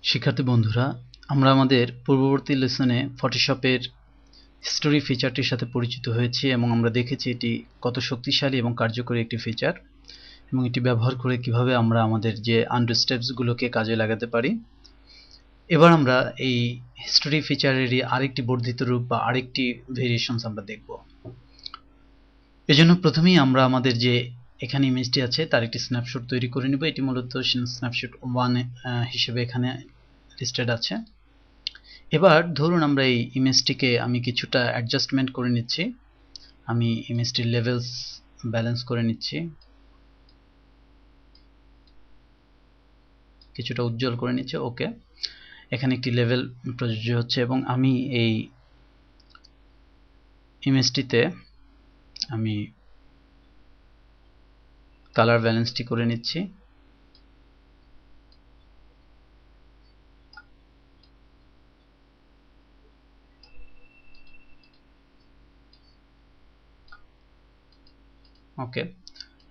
শিক্ষার্থী বন্ধুরা, আমরা আমাদের পূর্ববর্তী লেসনে ফটোশপের হিস্টোরি ফিচারটির সাথে পরিচিত হয়েছি এবং আমরা দেখেছি এটি কত শক্তিশালী এবং কার্যকরী একটি ফিচার এবং এটি ব্যবহার করে কিভাবে আমরা আমাদের যে আন্ডু স্টেপসগুলোকে কাজে লাগাতে পারি। এবার আমরা এই হিস্টোরি ফিচারেরই আরেকটি বর্ধিত রূপ বা আরেকটি ভেরিয়েশনস আমরা দেখব। এজন্য প্রথমেই আমরা আমাদের যে এখানে ইমেজটি আছে তার একটি স্ন্যাপশট তৈরি করে নিব। এটি মূলত স্ন্যাপশট 1 হিসেবে এখানে লিস্টেড আছে। এবার ধরুন আমরা এই ইমেজটিকে আমি কিছুটা অ্যাডজাস্টমেন্ট করে নিচ্ছি। আমি ইমেজটির লেভেলস ব্যালেন্স করে নিচ্ছি, কিছুটা উজ্জ্বল করে নিচ্ছি। ওকে, এখানে একটি লেভেল প্রযোজ্য হচ্ছে এবং আমি এই ইমেজটিতে আমি কালার ব্যালেন্সটি করে নিচ্ছি। ওকে,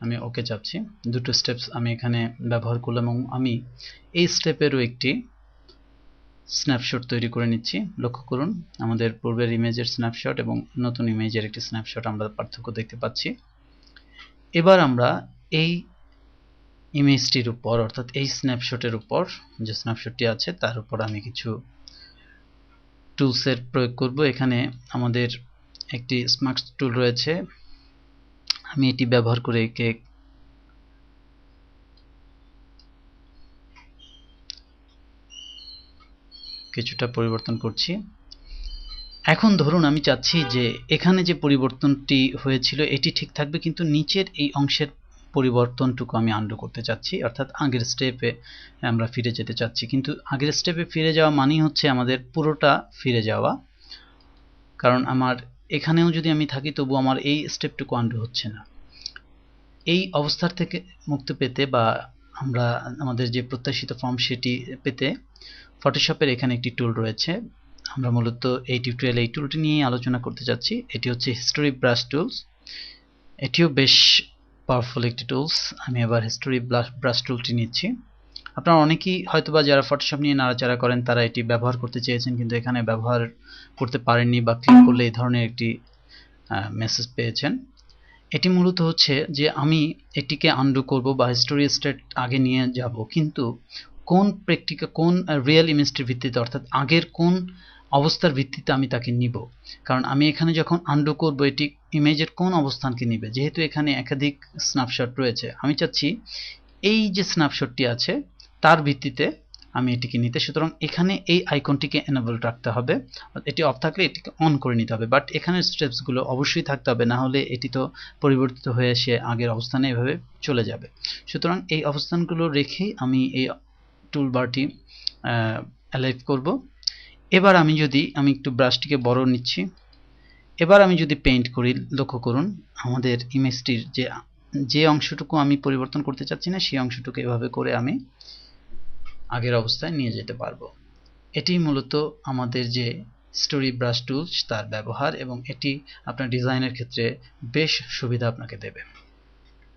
আমি ওকে চাপছি। দুটো স্টেপস আমি এখানে ব্যবহার করলাম এবং আমি এই স্টেপেরও একটি স্ন্যাপশট তৈরি করে নিচ্ছি। লক্ষ্য করুন, আমাদের পূর্বের ইমেজের স্ন্যাপশট এবং নতুন ইমেজের একটি স্ন্যাপশট আমরা পার্থক্য দেখতে পাচ্ছি। এবার আমরা এই ইমেজটির উপর অর্থাৎ এই স্ন্যাপশটের উপর যে স্ন্যাপশটটি আছে তার উপর আমি কিছু টুলসের প্রয়োগ করব। এখানে আমাদের একটি স্মার্ট টুল রয়েছে, আমি এটি ব্যবহার করে একে কিছুটা পরিবর্তন করছি। এখন ধরুন আমি চাচ্ছি যে এখানে যে পরিবর্তনটি হয়েছিল এটি ঠিক থাকবে, কিন্তু নিচের এই অংশের পরিবর্তনটুকু আমি আনডু করতে চাচ্ছি, অর্থাৎ আগের স্টেপে আমরা ফিরে যেতে চাচ্ছি। কিন্তু আগের স্টেপে ফিরে যাওয়া মানেই হচ্ছে আমাদের পুরোটা ফিরে যাওয়া, কারণ আমার এখানেও যদি আমি থাকি তবু আমার এই স্টেপটুকু আনডু হচ্ছে না। এই অবস্থার থেকে মুক্তি পেতে বা আমরা আমাদের যে প্রত্যাশিত ফর্ম সেটি পেতে ফটোশপের এখানে একটি টুল রয়েছে। আমরা মূলত এই টিউটোরিয়ালে এই টুলটি নিয়ে আলোচনা করতে যাচ্ছি। এটি হচ্ছে হিস্টোরি ব্রাশ টুলস। এটিও বেশ পাওয়ারফুল একটি টুলস। আমি এবার হিস্টোরি ব্রাশ টুলটি নিচ্ছি। আপনারা অনেকেই হয়তোবা যারা ফটোশপ নিয়ে নাড়াচাড়া করেন তারা এটি ব্যবহার করতে চেয়েছেন কিন্তু এখানে ব্যবহার করতে পারেননি বা ক্লিক করলে এই ধরনের একটি মেসেজ পেয়েছেন। এটি মূলত হচ্ছে যে আমি এটিকে আনডু করব বা হিস্টোরি স্টেট আগে নিয়ে যাব, কিন্তু কোন কোন রিয়েল ইমেজটির ভিত্তিতে অর্থাৎ আগের কোন অবস্থার ভিত্তিতে আমি তাকে নিব। কারণ আমি এখানে যখন আনডু করব এটি ইমেজের কোন অবস্থানকে নিবে, যেহেতু এখানে একাধিক স্ন্যাপশট রয়েছে আমি চাচ্ছি এই যে স্ন্যাপশটটি আছে তার ভিত্তিতে আমি এটিকে নিতে। সুতরাং এখানে এই আইকনটিকে এনেবল রাখতে হবে, এটি অফ থাকলে এটিকে অন করে নিতে হবে, বাট এখানে স্টেপসগুলো অবশ্যই থাকতে হবে, না হলে এটি তো পরিবর্তিত হয়ে এসে আগের অবস্থানে এভাবে চলে যাবে। সুতরাং এই অবস্থানগুলো রেখেই আমি এই টুলবারটি অ্যালাইভ করব। এবার আমি একটু ব্রাশটিকে বড় নিচ্ছি। এবার আমি যদি পেইন্ট করি, লক্ষ্য করুন আমাদের ইমেজটির যে অংশটুকু আমি পরিবর্তন করতে চাচ্ছি না সেই অংশটুকু এভাবে করে আমি আগের অবস্থায় নিয়ে যেতে পারবো। এটি মূলত আমাদের যে স্টোরি ব্রাশ টুলস তার ব্যবহার এবং এটি আপনার ডিজাইনের ক্ষেত্রে বেশ সুবিধা আপনাকে দেবে।